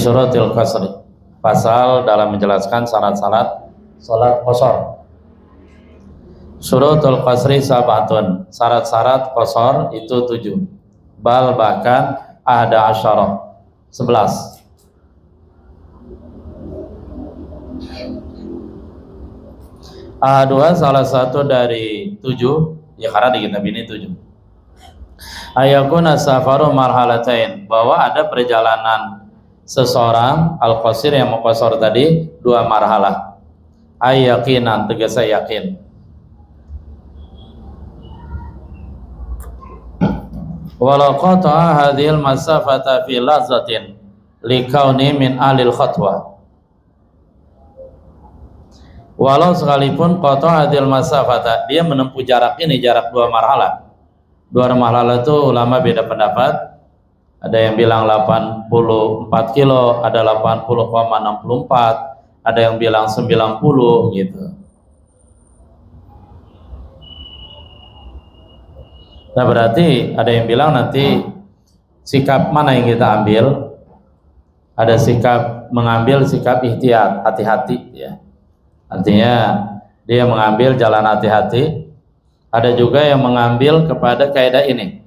syurutil qasri, pasal dalam menjelaskan syarat-syarat salat qasar. Syurutul qasri sabatun, syarat-syarat qasar itu 7, bal bahkan ada asyarah 11. Dua salah satu dari 7, ya karena di kitab ini 7. Ayakuna safaru marhalatain, bahwa ada perjalanan seseorang al-qasir yang muqassar tadi 2 marhalah. Ayakinan, tegas yakin. Walau qata'a hadhil masafata fi lazzatin likauni min alil khatwa. Walau sekalipun qata'a hadhil masafata, dia menempuh jarak ini, jarak 2 marhalah. 2 marhalah itu ulama beda pendapat. Ada yang bilang 84 kilo, ada 80,64, ada yang bilang 90 gitu. Nah berarti ada yang bilang nanti sikap mana yang kita ambil? Ada sikap mengambil sikap ihtiyat, hati-hati ya. Artinya dia mengambil jalan hati-hati. Ada juga yang mengambil kepada kaidah ini.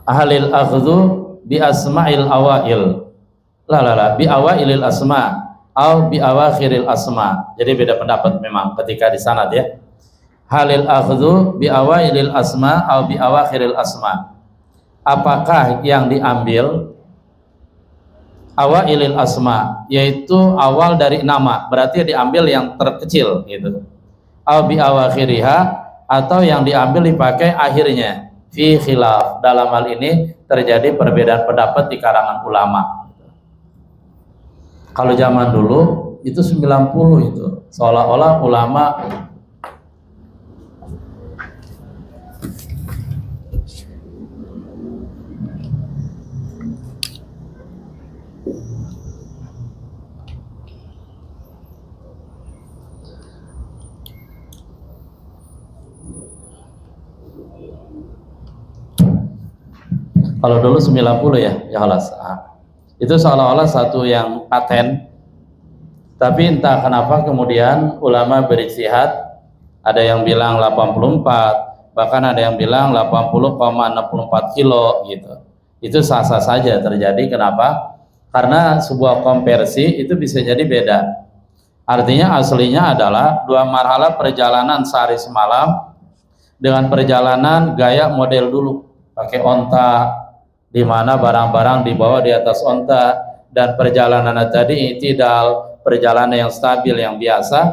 Ahlil akhdhu bi asma'il awail. La bi awailil asma' atau bi awakhiril asma'. Jadi beda pendapat memang ketika di sana dia. Halil akhdhu bi awailil asma atau bi awakhiril asma. Apakah yang diambil awailil asma, yaitu awal dari nama, berarti diambil yang terkecil gitu. Au bi awakhiriha, atau yang diambil dipakai akhirnya. Fi khilaf, dalam hal ini terjadi perbedaan pendapat di kalangan ulama. Kalau zaman dulu itu 90 itu seolah-olah ulama kalau dulu 90 ya halas. Itu seolah-olah satu yang paten. Tapi entah kenapa kemudian ulama berijtihad, ada yang bilang 84, bahkan ada yang bilang 80,64 kilo gitu. Itu sah-sah saja terjadi. Kenapa? Karena sebuah konversi itu bisa jadi beda. Artinya aslinya adalah 2 marhalah perjalanan sehari semalam dengan perjalanan gaya model dulu, pakai onta, di mana barang-barang dibawa di atas onta, dan perjalanan tadi i'tidal, perjalanan yang stabil, yang biasa.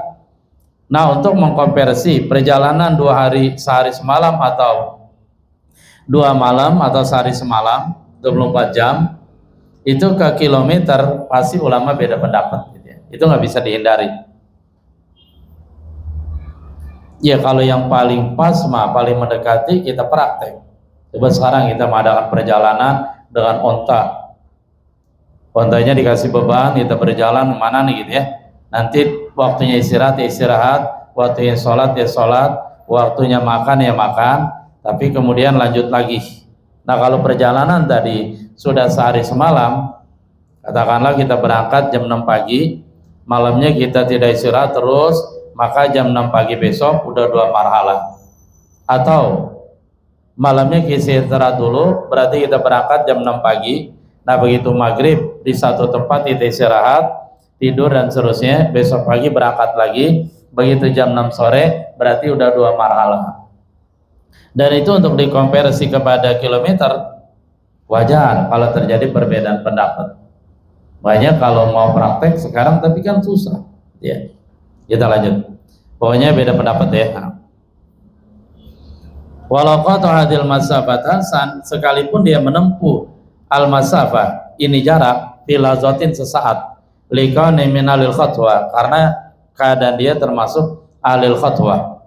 Nah, untuk mengkonversi perjalanan 2 hari sehari semalam atau 2 malam atau sehari semalam 24 jam itu ke kilometer, pasti ulama beda pendapat gitu ya. Itu nggak bisa dihindari. Ya kalau yang paling pas mah paling mendekati kita praktek. Coba sekarang kita mengadakan perjalanan dengan onta. Ontanya dikasih beban, kita berjalan kemana nih gitu ya. Nanti waktunya istirahat ya istirahat, waktunya sholat ya sholat, waktunya makan ya makan, tapi kemudian lanjut lagi. Nah kalau perjalanan tadi sudah sehari semalam, katakanlah kita berangkat jam 6 pagi, malamnya kita tidak istirahat terus, maka jam 6 pagi besok udah 2 marhalah. Atau malamnya kita istirahat dulu, berarti kita berangkat jam 6 pagi. Nah begitu maghrib di satu tempat kita istirahat, tidur dan seterusnya, besok pagi berangkat lagi. Begitu jam 6 sore berarti udah 2 marhalah. Dan itu untuk dikonversi kepada kilometer wajar kalau terjadi perbedaan pendapat. Banyak kalau mau praktek sekarang tapi kan susah ya. Kita lanjut, pokoknya beda pendapat ya. Walau qata hadil masafata, sekalipun dia menempuh al masafah, ini jarak filazatin sesaat, likani minalil khatwa, karena keadaan dia termasuk alil khatwa.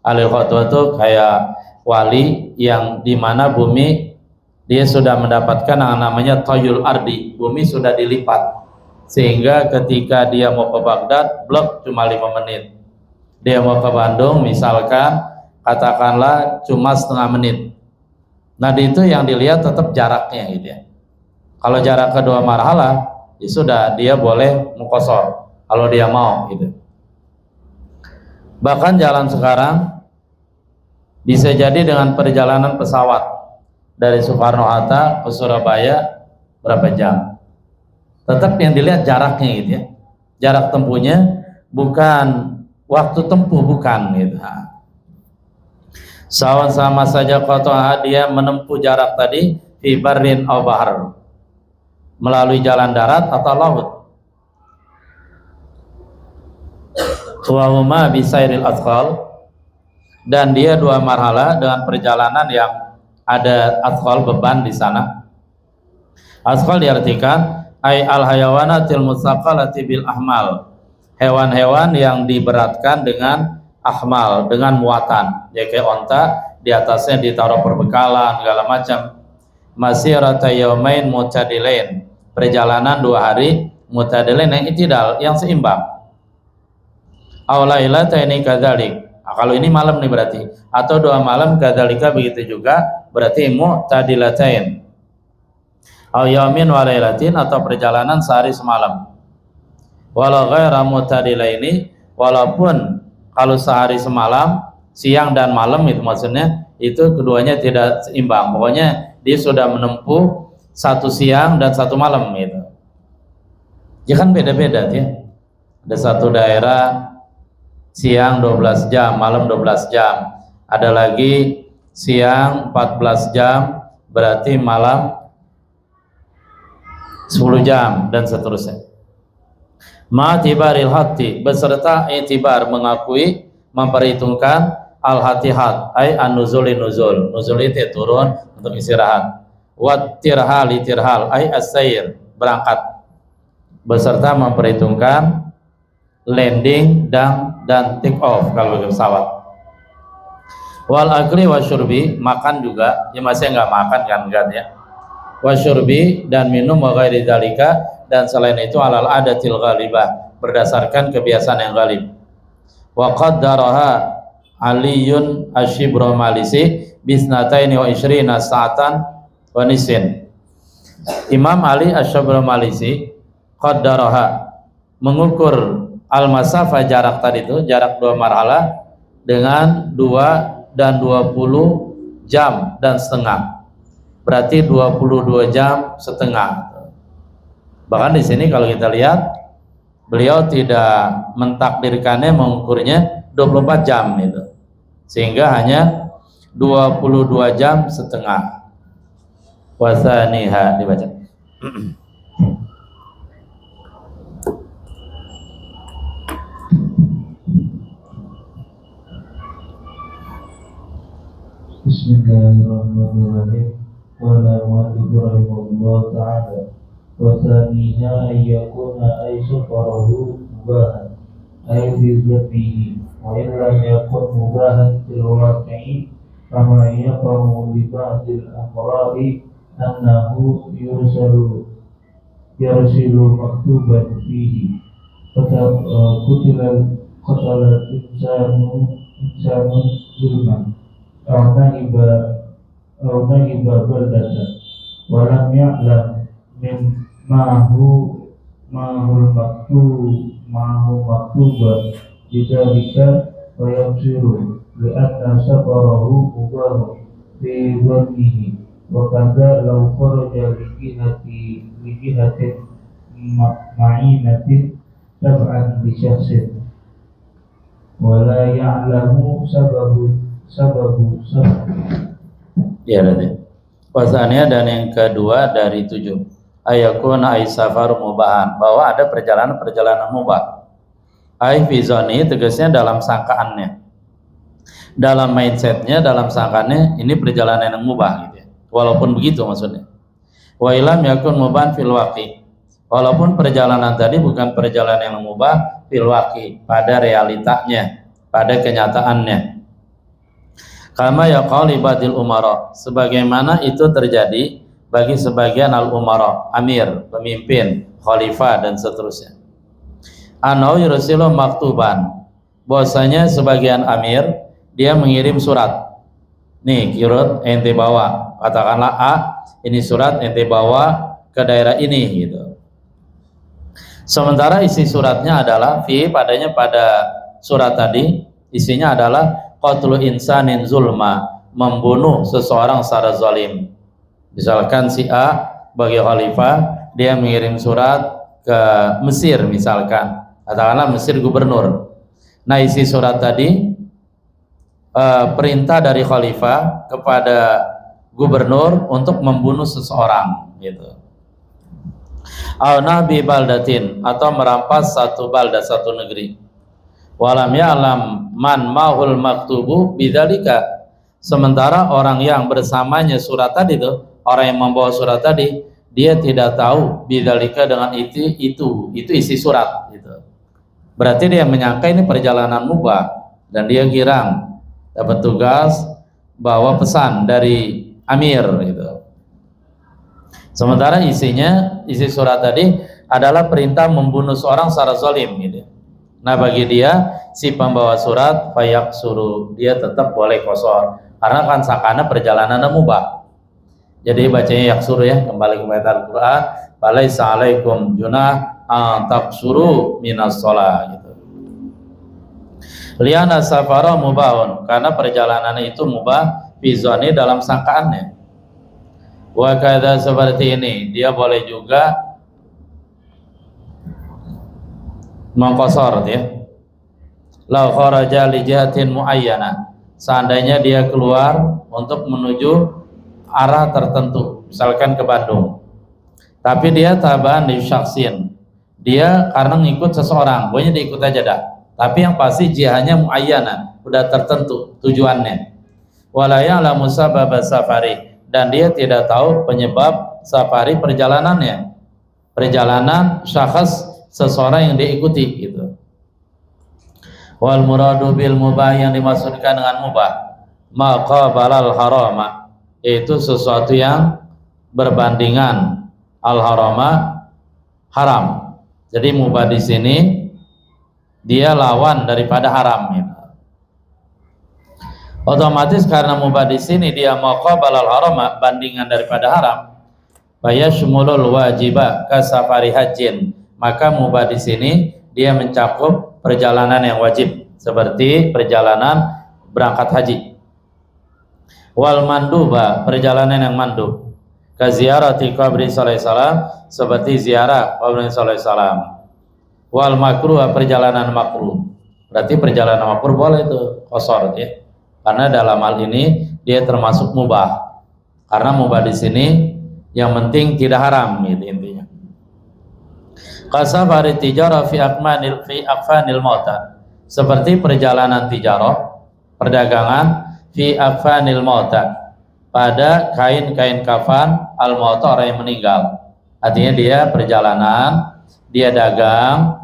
Alil khatwa itu kayak wali yang dimana bumi dia sudah mendapatkan yang namanya toyul ardi, bumi sudah dilipat, sehingga ketika dia mau ke Baghdad blok cuma 5 menit, dia mau ke Bandung misalkan katakanlah cuma setengah menit. Nah itu yang dilihat tetap jaraknya gitu ya. Kalau jarak kedua marhalah, ya sudah, dia boleh mukosor kalau dia mau gitu. Bahkan jalan sekarang bisa jadi dengan perjalanan pesawat dari Soekarno-Hatta ke Surabaya berapa jam. Tetap yang dilihat jaraknya gitu ya. Jarak tempuhnya, bukan waktu tempuh, bukan gitu. Sama saja qata'a, dia menempuh jarak tadi fi barrin aw bahr, melalui jalan darat atau laut. Wa huma bisairil athqal, dan dia dua marhala dengan perjalanan yang ada athqal, beban di sana. Athqal diartikan ay al hayawanatil mutsaqalati bil ahmal, hewan-hewan yang diberatkan dengan ahmal, dengan muatan. Ya kayak onta, di atasnya ditaruh perbekalan segala macam. Masirata yaumain mutadilain, perjalanan 2 hari mutadilain, yang itidal, yang seimbang. Aulailataini kadzalik, kalau ini malam nih berarti, atau 2 malam kadzalika, begitu juga berarti mu'tadilatain. Au yaumin wa lailatin, atau perjalanan sehari semalam. Walau ghaira mu'tadilaini, walaupun kalau sehari semalam, siang dan malam itu maksudnya, itu keduanya tidak seimbang. Pokoknya dia sudah menempuh 1 siang dan 1 malam gitu. Ya kan beda-beda ya. Ada 1 daerah siang 12 jam, malam 12 jam. Ada lagi siang 14 jam, berarti malam 10 jam dan seterusnya. Ma'tibaril hati, beserta itibar, mengakui, memperhitungkan al-hatihat, ay an-nuzuli nuzul. Nuzul itu turun untuk istirahat. Wat tirhali tirhal, ay as-sayr, berangkat. Beserta memperhitungkan landing dan take off kalau pesawat. Wal akli wa syurbi, makan juga, ya masih enggak makan kan enggak ya. Wa syurbi, dan minum, wa ghairi dzalika, dan selain itu alal adatil ghalibah, berdasarkan kebiasaan yang ghalib. Wa qaddaraha Aliyun Asyibro Malisi bisnataini wa ishrina sa'atan wa nisin. Imam Ali Asyibro Malisi qaddaraha, mengukur al-masafah, jarak tadi itu, jarak 2 marhalah dengan 2 dan 20 jam dan setengah, berarti 22 jam setengah. Bahkan di sini kalau kita lihat, beliau tidak mentakdirkannya mengukurnya 24 jam itu, sehingga hanya 22 jam setengah. Wasaniha dibaca. Bismillahirrahmanirrahim. Qala mu'allif rahimahullah ta'ala, wa thaniha ayyakuna ay safarahu mubahan ay fi dzatihi, wa in lam yakun mubahan fil waqi'i kama yaqamu bi ba'dil amrari annahu yursilu maktuban fihi qatala insanu zulman aw nahiba baldatan wa lam ya'lam min ma'hul maktuba bidzalika wa yabsiru li'anna safarahu mubahu fi dhannihi wa kadza law kharaja li jihatin ma'inatin tab'an li syakhsin wa la ya'lamu sababu. Ya berarti. Wasanya, dan yang kedua dari 7, ayakuna ay safar mubahan, bahwa ada perjalanan mubah. Ay fi zoni, tegasnya dalam sangkaannya, dalam mindsetnya, dalam sangkaannya, ini perjalanan yang mubah gitu ya. Walaupun begitu maksudnya. Wa ilam yakun mubahan fil waqi, walaupun perjalanan tadi bukan perjalanan yang mubah fil waqi, pada realitanya, pada kenyataannya. Kama yaqali badil umara, sebagaimana itu terjadi bagi sebagian al-umara, amir, pemimpin, khalifah dan seterusnya. Anau yursilu maktuban, bahwasanya sebagian amir dia mengirim surat. Nih, kirut ente bawa, katakanlah A, ini surat ente bawa ke daerah ini gitu. Sementara isi suratnya adalah padanya pada surat tadi isinya adalah qatlu insanin zulma, membunuh seseorang secara zalim. Misalkan si A bagi khalifah, dia mengirim surat ke Mesir misalkan, katakanlah Mesir gubernur. Nah, isi surat tadi perintah dari khalifah kepada gubernur untuk membunuh seseorang gitu. Nabi baldatin, atau merampas satu balda, satu negeri. Walam ya'lam man mahul maktubu bidzalika, sementara orang yang bersamanya surat tadi itu, orang yang membawa surat tadi, dia tidak tahu bidzalika dengan itu isi surat gitu. Berarti dia menyangka ini perjalanan mubah dan dia girang dapat tugas bawa pesan dari amir gitu. Sementara isi surat tadi adalah perintah membunuh seorang secara zalim gitu. Nah, bagi dia si pembawa surat fayak suruh, dia tetap boleh qasar karena kan sakana perjalanan mubah. Jadi bacanya yaksuru ya, kembali ke ayat Al-Qur'an, "Balaisa 'alaikum junah an taqsuru minas shalah" gitu. Liana safara mubahun, karena perjalanan itu mubah fi zoni, dalam sangkaannya. Wa kadza, seperti ini dia boleh juga mengqasar ya. La kharaja li jihatin muayyana, seandainya dia keluar untuk menuju arah tertentu, misalkan ke Bandung, tapi dia taban di syaksin, dia karena ngikut seseorang, pokoknya dia ikut aja dah, tapi yang pasti jihanya muayyana, udah tertentu tujuannya. Wala ya'lamu sababa safari, dan dia tidak tahu penyebab safari perjalanannya, perjalanan syakhs seseorang yang diikuti gitu. Wal muradu bil mubah, yang dimaksudkan dengan mubah maqabalal harama, yaitu sesuatu yang berbandingan al harama, haram. Jadi mubah di sini dia lawan daripada haram gitu. Otomatis karena mubah di sini dia maqabalal harama, bandingan daripada haram, fayashmulul wajiba ka safari hajjin, maka mubah di sini dia mencakup perjalanan yang wajib seperti perjalanan berangkat haji. Wal manduba, perjalanan yang mandub, ka ziarati qabri sallallahu alaihi wasallam, seperti ziarah qabri sallallahu alaihi wasallam. Wal makruh, perjalanan makruh, berarti perjalanan makruh boleh itu qasar ya, karena dalam hal ini dia termasuk mubah, karena mubah di sini yang penting tidak haram gitu intinya. Kasafari tijarah fi akfanil mauta, seperti perjalanan tijarah, perdagangan, fi akfanil mauta, pada kain-kain kafan al mauta, orang yang meninggal. Artinya dia perjalanan, dia dagang,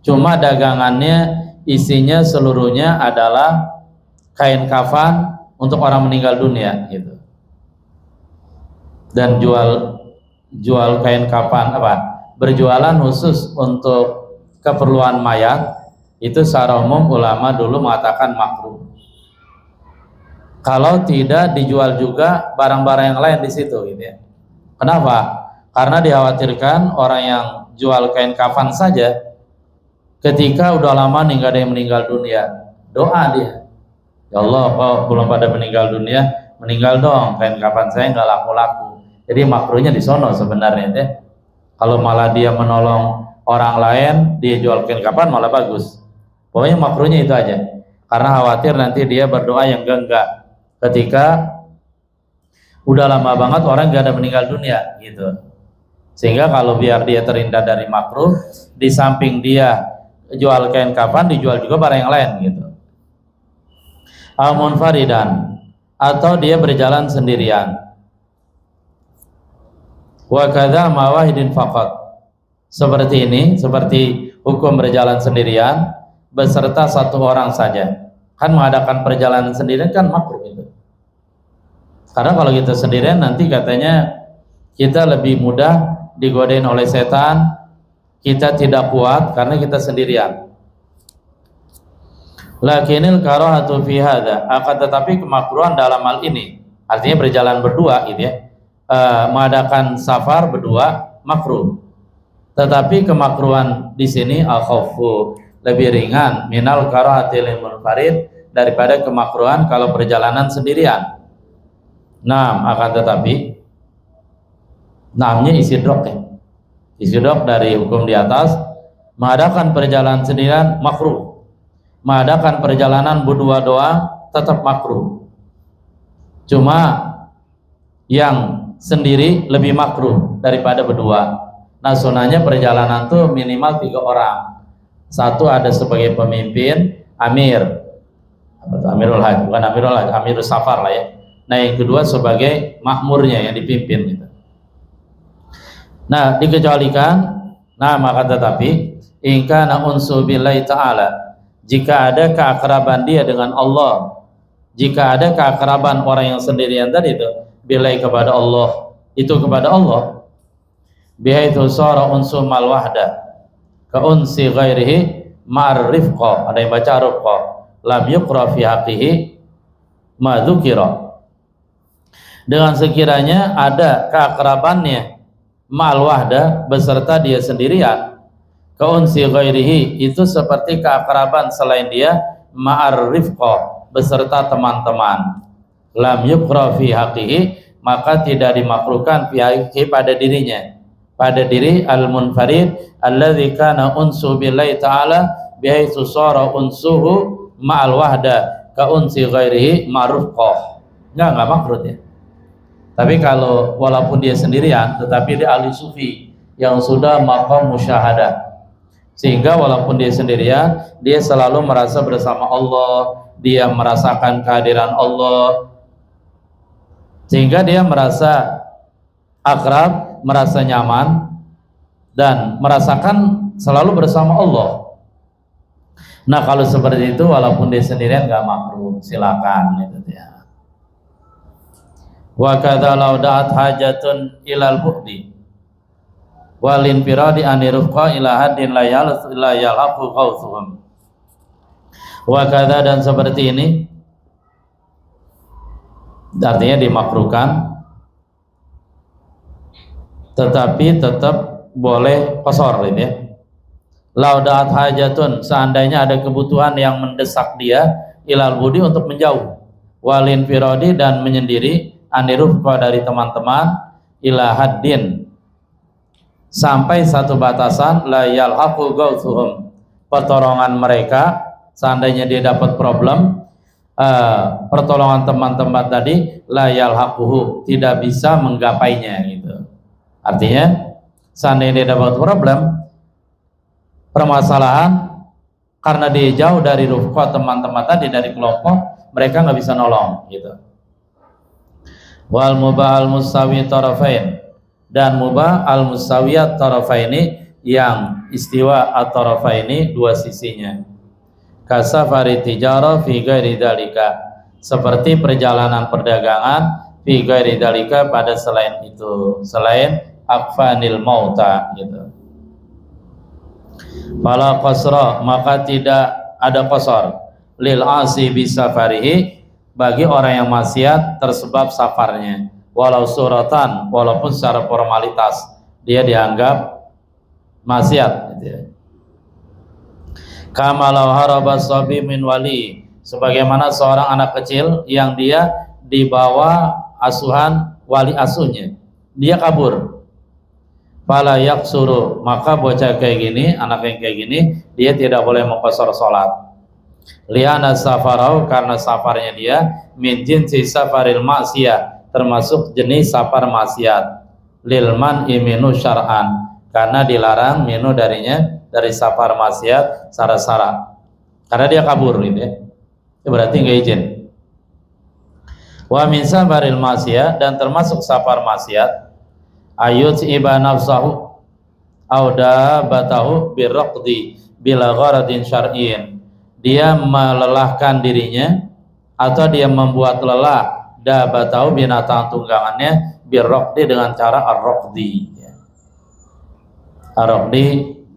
cuma dagangannya isinya seluruhnya adalah kain kafan untuk orang meninggal dunia gitu. Dan jual kain kafan berjualan khusus untuk keperluan mayat, itu secara umum ulama dulu mengatakan makruh. Kalau tidak dijual juga barang-barang yang lain di situ gitu ya. Kenapa? Karena dikhawatirkan orang yang jual kain kafan saja, ketika udah lama nih nggak ada yang meninggal dunia, doa dia, ya Allah kok belum pada meninggal dunia, meninggal dong, kain kafan saya nggak laku-laku. Jadi makruhnya di sono sebenarnya deh. Kalau malah dia menolong orang lain, dia jual kain kafan malah bagus. Pokoknya makruhnya itu aja, karena khawatir nanti dia berdoa yang enggak ketika udah lama banget orang gak ada meninggal dunia gitu. Sehingga kalau biar dia terhindar dari makruh, di samping dia jual kain kafan, dijual juga barang yang lain gitu. Al-munfaridan, atau dia berjalan sendirian. Wa kadza mawahidin faqat, seperti ini, seperti hukum berjalan sendirian beserta satu orang saja. Kan mengadakan perjalanan sendirian kan makruh itu. Karena kalau kita sendirian nanti katanya kita lebih mudah digodain oleh setan, kita tidak kuat karena kita sendirian. Lakinil karahatu fi hadza, akan tetapi kemakruhan dalam hal ini, artinya berjalan berdua gitu ya, mengadakan safar berdua makruh. Tetapi kemakruhan di sini al-khawfu lebih ringan minal karahatil munfarid daripada kemakruhan kalau perjalanan sendirian. Nah, akan tetapi namanya istidrok ya. Istidrok dari hukum di atas, mengadakan perjalanan sendirian makruh. Mengadakan perjalanan berdua doang tetap makruh. Cuma yang sendiri lebih makruh daripada berdua. Nah, sunahnya perjalanan tuh minimal 3 orang. Satu ada sebagai pemimpin, amir. Apa itu? Amirul Hajj, bukan Amirul Hajj, Amirul Safar lah ya. Nah, yang kedua sebagai makmurnya yang dipimpin gitu. Nah, dikecualikan, nah maka tetapi in kana unsu billahi ta'ala, jika ada keakraban dia dengan Allah, jika ada keakraban orang yang sendirian tadi itu billahi kepada Allah, itu kepada Allah, bihaitu sara unsu mal wahda ka unsi ghairihi ma'rifqa, ada yang baca rifqa, lam yuqra fi haqqihi ma dzukira, dengan sekiranya ada keakrabannya ma'al wahda beserta dia sendirian, kaunsi ghairihi itu seperti keakraban selain dia ma'ar rifqa beserta teman-teman, lam yuqra fi haqqihi maka tidak dimakruhkan fi haqqihi pada dirinya, pada diri al-munfarid alladzi kana unsu billahi ta'ala bihaitsu sara unsuhu ma'al wahda ka unsi ghairihi ma'rufqa, enggak makruh ya. Tapi kalau walaupun dia sendirian, tetapi dia ahli sufi yang sudah maqam musyahadah, sehingga walaupun dia sendirian, dia selalu merasa bersama Allah, dia merasakan kehadiran Allah, sehingga dia merasa akrab, merasa nyaman, dan merasakan selalu bersama Allah. Nah, kalau seperti itu, walaupun dia sendirian nggak makruh, silakan itu ya. Wa kadza law da'at hajatun ilal bu'di wal infiradi an rufqa ila haddin la yalhaqu qawsuhum. Wa kadza, dan seperti ini artinya dimakruhkan tetapi tetap boleh qasar gitu ya. Law da'at hajatun, seandainya ada kebutuhan yang mendesak dia ilal bu'di untuk menjauh, wal infiradi dan menyendiri, anirufqa dari teman-teman, ila haddin sampai satu batasan, la yalhaqu gausuhum, pertolongan mereka seandainya dia dapat problem, pertolongan teman-teman tadi la yalhaquhu tidak bisa menggapainya gitu. Artinya seandainya dia dapat problem, permasalahan, karena dia jauh dari rufqa teman-teman tadi, dari kelompok, mereka nggak bisa nolong gitu. Wal mubah al mustawi tarafain, dan mubah al mustawiyat tarafaini yang istiwa at tarafaini dua sisinya, kasafari tijara fi ghairi dalika, seperti perjalanan perdagangan fi ghairi dalika pada selain itu, selain akfanil mauta gitu. Fala qasra, maka tidak ada qasar lil asi bisafarihi, bagi orang yang maksiat tersebab safarnya, walau suratan, walaupun secara formalitas dia dianggap maksiat gitu ya. Kama law haraba sabi min wali, sebagaimana seorang anak kecil yang dia dibawa asuhan wali asuhnya, dia kabur. Fala yaksuru, maka bocah kayak gini, anak yang kayak gini, dia tidak boleh mengqasar salat. Liana safarau, karena safarnya dia min jinsi safaril maksiyah, termasuk jenis safar maksiat, lilman iminu syar'an, karena dilarang minu darinya, dari safar maksiat syarat-syarat, karena dia kabur gitu ya, itu berarti nggak izin. Wa min safaril maksiyah, dan termasuk safar maksiat, ayut iba nafsahu auda batahu birraqdi bila gharadin syar'in, dia melelahkan dirinya atau dia membuat lelah dabatahu binatang tunggangannya birraqdi dengan cara ar-raqdi. Ar-raqdi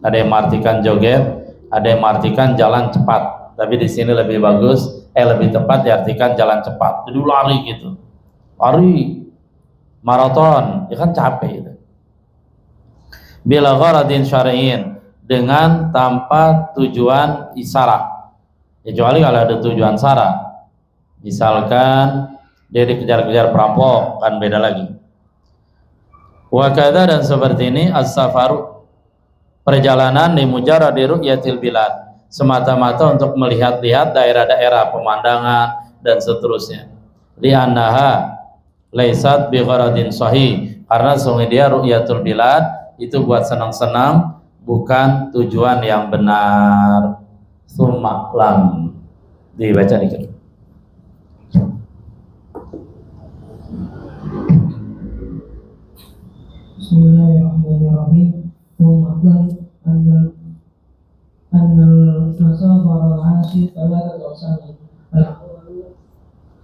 ada yang mengartikan joget, ada yang mengartikan jalan cepat, tapi di sini lebih bagus, lebih tepat diartikan jalan cepat. Jadi lari gitu, lari maraton, ya kan capek itu. Bila gharadin syar'iyyin, dengan tanpa tujuan isyarat, kecuali kalau ada tujuan syarat, misalkan dia dikejar-kejar perampok, kan beda lagi. Wa kadza, dan seperti ini as-safaru, perjalanan li mujarradi ru'yatil bilad, semata-mata untuk melihat-lihat daerah-daerah, pemandangan dan seterusnya. Li'annaha laisat bi gharadin sahih, karena sungguh dia ru'yatul bilad itu buat senang-senang, bukan tujuan yang benar. Summa lam, dibaca dikit. Bismillahirrahmanirrahim. Ma'lam annal masafar al-'ashi thalathatu aqsam.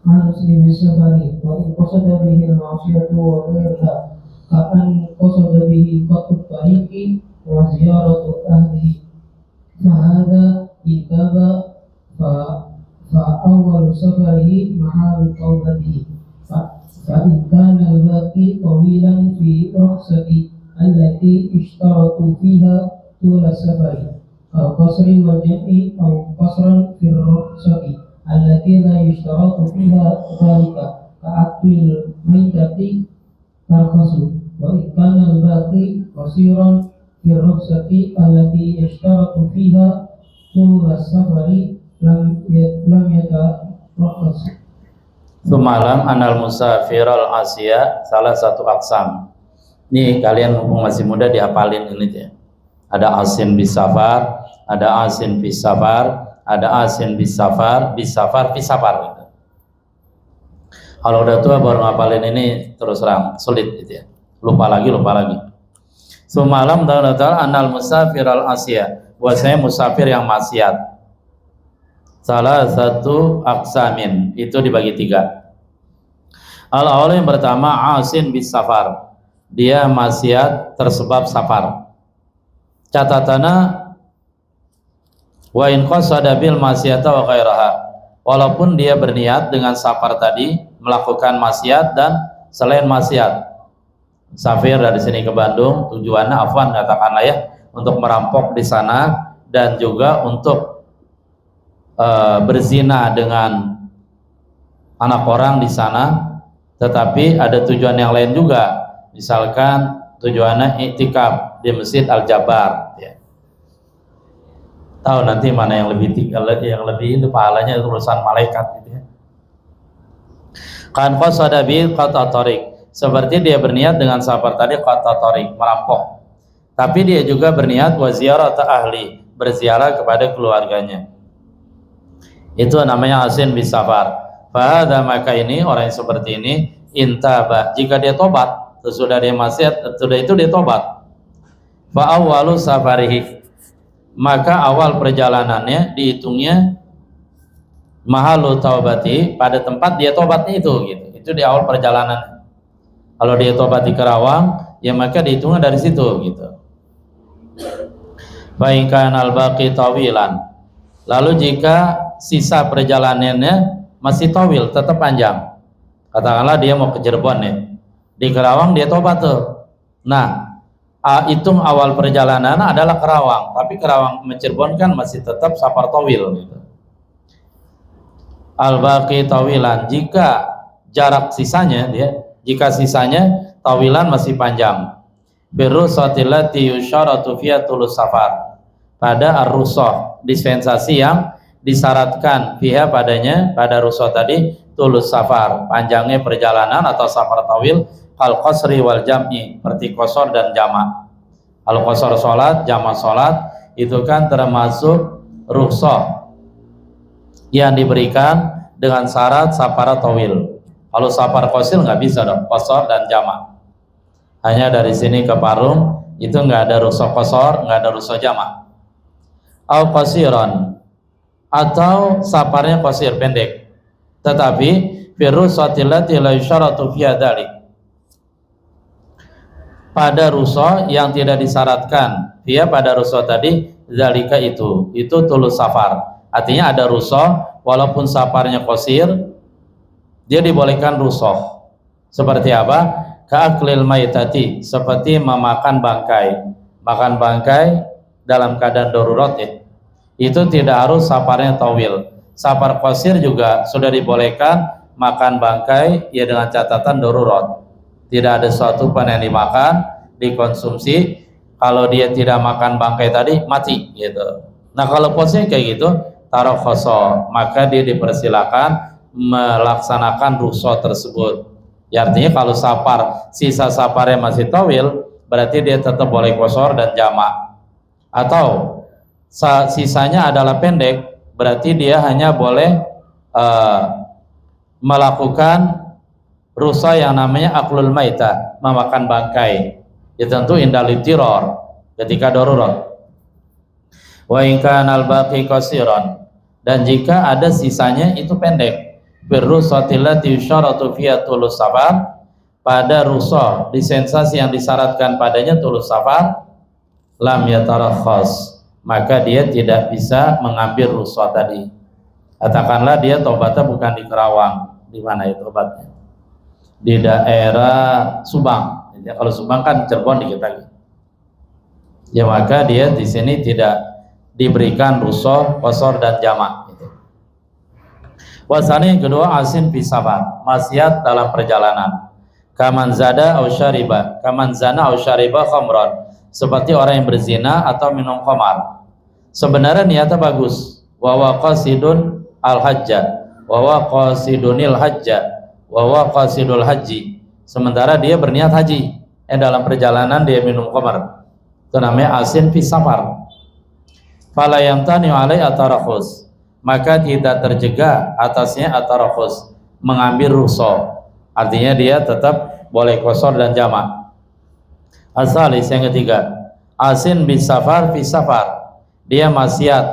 Al-'asri bis-safari wa in qasada bihi al-ma'siyatu wa ghayriha, ka'an qasada bihi qat'u tariqi wa ziyaratu ahlihi. Fahadha itaba fa'awwal safarihi mahal tawbatihi. فإن كان الباقي طويلا في رخصة التي اشترطوا فيها طول السفر أو قصر والجمع أو قصرا في الرخصة التي لا يشترط فيها ذلك كأكل الميتة ترخص. وإن كان الباقي قصيرا في الرخصة التي يشترط فيها طول السفر لم يترخص. Sumalam anal musafir al asya salah satu aksam. Nih kalian mumpung masih muda dihafalin ini ya. Ada asin bis safar, ada asin bis safar, ada asin bis safar, bis safar gitu. Kalau udah tua baru ngapalin ini terus terang sulit gitu ya. Lupa lagi. Sumalam ta'ala anal musafir al asya, bahwasanya musafir yang maksiat. Salah satu aksamin, itu dibagi 3. Al-awal yang pertama asin bis safar, dia maksiat tersebab safar. Catatannya wa in qasada bil maksiata wa ghairaha, walaupun dia berniat dengan safar tadi melakukan maksiat dan selain maksiat. Safir dari sini ke Bandung tujuannya afwan katakanlah ya untuk merampok di sana dan juga untuk berzina dengan anak orang di sana, tetapi ada tujuan yang lain juga, misalkan tujuannya iktikaf di Masjid Al-Jabar ya. Tahu nanti mana yang lebih itu pahalanya, itu urusan malaikat gitu ya. Kan qasada bi qata tariq, seperti dia berniat dengan safar tadi qata tariq, merampok, tapi dia juga berniat wa ziyarat ahli, berziarah kepada keluarganya. Itu namanya asin bis safar. Fahadha, maka ini orang yang seperti ini intaba, jika dia tobat sesudah dia maksiat, sudah itu dia tobat. Fa awwalu safarihi, maka awal perjalanannya dihitungnya mahalu taubati, pada tempat dia tobatnya itu gitu. Itu di awal perjalanan. Kalau dia tobat di Karawang, ya maka dihitungnya dari situ gitu. Fa in kana al-baqi tawilan, lalu jika sisa perjalanannya masih tawil, tetap panjang, katakanlah dia mau ke Cirebon ya, di Karawang dia tobat tuh. Nah, hitung awal perjalanan adalah Karawang, tapi Karawang ke Cirebon kan masih tetap safar tawil gitu. Al-baqi tawilan, jika jarak sisanya jika sisanya tawilan masih panjang. Birusatillati yusyaratu fiha tulus safar, pada ar-rusah, dispensasi yang disyaratkan fiha padanya, pada rusah tadi, tulus safar, panjangnya perjalanan atau safar tawil, kal qasri wal jam'i, seperti qasar dan jama'. Al qasar salat, jama' salat itu kan termasuk rukhsah yang diberikan dengan syarat safar tawil. Kalau safar qasir nggak bisa dong, qasar dan jama'. Hanya dari sini ke Parung itu nggak ada rukhsah qasar, nggak ada rukhsah jama'. Au qasiran, atau safarnya qasir, pendek, tetapi firusatillati la yusyaratu fiha dzalik, pada rusah yang tidak disyaratkan dia pada rusah tadi zalika itu tulus safar. Artinya ada rusah walaupun safarnya qasir, dia dibolehkan rusah. Seperti apa? ka'aklil maitati, seperti memakan bangkai. Makan bangkai dalam keadaan darurat ya, itu tidak harus safarnya tawil. Safar qasir juga sudah dibolehkan makan bangkai ya dengan catatan darurat. Tidak ada suatu pun yang dimakan, dikonsumsi. Kalau dia tidak makan bangkai tadi mati gitu. Nah kalau posisi kayak gitu taruh khoso, maka dia dipersilakan melaksanakan rukhsah tersebut. Ya artinya kalau safar, sisa safarnya masih tawil, berarti dia tetap boleh qasar dan jamak. Atau sisanya adalah pendek, berarti dia hanya boleh melakukan rukhsah yang namanya aklul maitah, memakan bangkai. Ya tentu indal tiror, ketika darurat. Wa in kana al-baqi qasiran, dan jika ada sisanya itu pendek, birrusatilati yusyaratu fiha tulus safar, pada rukhsah di sensasi yang disyaratkan padanya tulus safar, lam yatarakhas, maka dia tidak bisa mengambil rukhsah tadi. Katakanlah dia tobatnya bukan di Kerawang, di mana itu tobatnya? Di daerah Subang. Jadi kalau Subang kan Cirebon dikit lagi. Ya maka dia di sini tidak diberikan rukhsah, qasar dan jamak. Wasani yang kedua, asin fi safar, maksiat dalam perjalanan. Kaman zada au syariba, kaman zana au syariba khamran, seperti orang yang berzina atau minum khamar. Sebenarnya niatnya bagus, wa wa qasidun al hajja, wa wa qasidunil hajja, wa wa qasidul haji. Sementara dia berniat haji, dalam perjalanan dia minum khamar. Itu namanya asin fi safar. Fala yamtani alai atarakhus, maka tidak tercegah atasnya atarakhus, mengambil rukhsah. Artinya dia tetap boleh qasar dan jamak. Asalis yang ketiga, asin bis safar fi safar, dia maksiat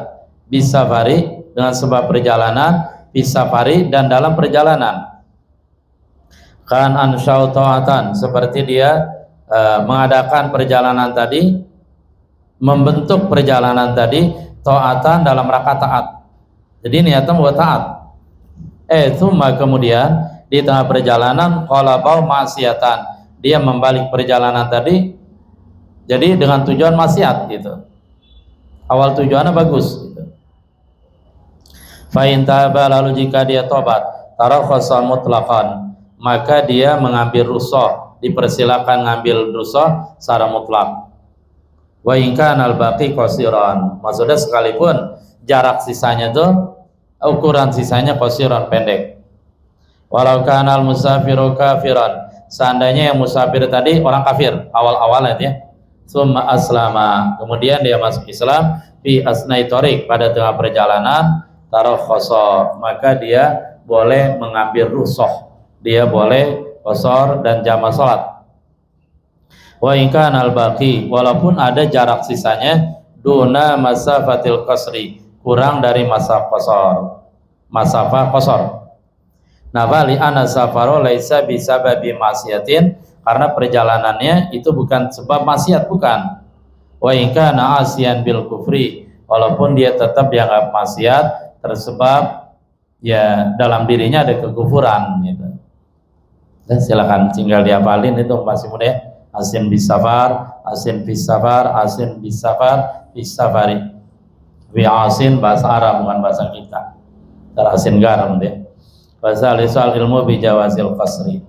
bis safari dengan sebab perjalanan, bis safari dan dalam perjalanan. Kan ansyau ta'atan, seperti dia mengadakan perjalanan tadi, membentuk perjalanan tadi ta'atan dalam rangka taat. Jadi niatnya buat taat. Kemudian di tengah perjalanan qalabau maksiatan, dia membalik perjalanan tadi jadi dengan tujuan maksiat gitu. Awal tujuannya bagus gitu. Fa in taba, lalu jika dia tobat, tarakhasa mutlaqan, maka dia mengambil rukhsah, dipersilakan ngambil rukhsah secara mutlak. Wa in kana al-baqi qasiran, maksudnya sekalipun jarak sisanya tuh, ukuran sisanya qasiran, pendek. Walau kanal musafiru kafiran, seandainya yang musafir tadi orang kafir awal-awalnya ya, summa aslama, kemudian dia masuk Islam, fi asnai thoriq, pada tengah perjalanan, tarakhasa, maka dia boleh mengambil rukhsah, dia boleh qasar dan jamak salat. Wa in kana al-baqi, walaupun ada jarak sisanya, duna masafatil qasri, kurang dari masa qasar, masafah qasar. Nafali ana safaro laisa bisababi maksiatin, karena perjalanannya itu bukan sebab maksiat, bukan. Wa in kana asiyan bil kufri, walaupun dia tetap dianggap maksiat tersebab ya dalam dirinya ada kekufuran gitu. Dan silakan tinggal dihafalin, itu masih mudah ya. Asin bis safar, asin bis safar, asin bis safar, bis safari. Wi asin bahasa Arab, bukan bahasa kita. Terasin garam dia. Bahasa al ilmu bi jawazil qasri.